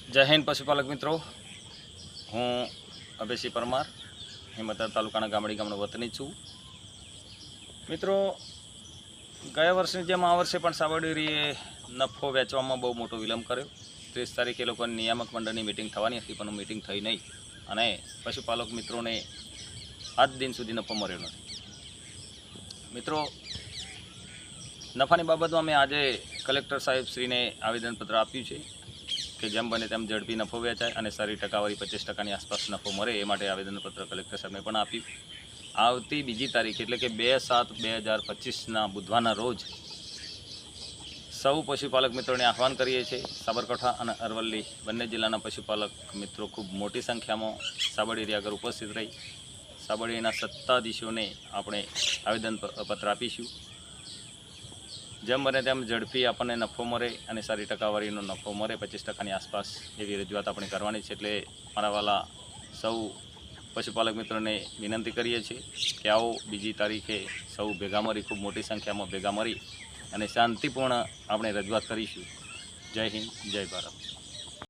જય હિન્દ પશુપાલક મિત્રો, હું અભયસિંહ પરમાર હિંમતનગર તાલુકાના ગામડી ગામનો વતની છું. મિત્રો, ગયા વર્ષની જેમ આ વર્ષે પણ સાબર ડેરીએ નફો વેચવામાં બહુ મોટો વિલંબ કર્યો. 30 તારીખે એ લોકોની નિયામક મંડળની મિટિંગ થવાની હતી, પણ મિટિંગ થઈ નહીં અને પશુપાલક મિત્રોને આજ દિન સુધી નફો મળ્યો નથી. મિત્રો, નફાની બાબતમાં મેં આજે કલેક્ટર સાહેબ શ્રીને આવેદનપત્ર આપ્યું છે કે જેમ બને તેમ ઝડપી નફો વેચાય અને સારી ટકાવારી 50% આસપાસ નફો મળે, એ માટે આવેદનપત્ર કલેક્ટર સાહેબને પણ આપ્યું. આવતી બીજી તારીખ એટલે કે 2/7/2025ના બુધવારના રોજ સૌ પશુપાલક મિત્રોને આહવાન કરીએ છીએ. સાબરકાંઠા અને અરવલ્લી બંને જિલ્લાના પશુપાલક મિત્રો ખૂબ મોટી સંખ્યામાં સાબર ડેરી આગળ ઉપસ્થિત રહી સાબર ડેરીના સત્તાધીશોને આપણે આવેદનપત્ર આપીશું. જેમ બને તેમ ઝડપી આપણને નફો મળે અને સારી ટકાવારીનો નફો મળે, 50%ની આસપાસ એવી રજૂઆત આપણે કરવાની છે. એટલે મારા વાલા સૌ પશુપાલક મિત્રોને વિનંતી કરીએ છીએ કે આવો બીજી તારીખે સૌ ભેગા મળી, ખૂબ મોટી સંખ્યામાં ભેગા મળી અને શાંતિપૂર્ણ આપણે રજૂઆત કરીશું. જય હિન્દ, જય ભારત.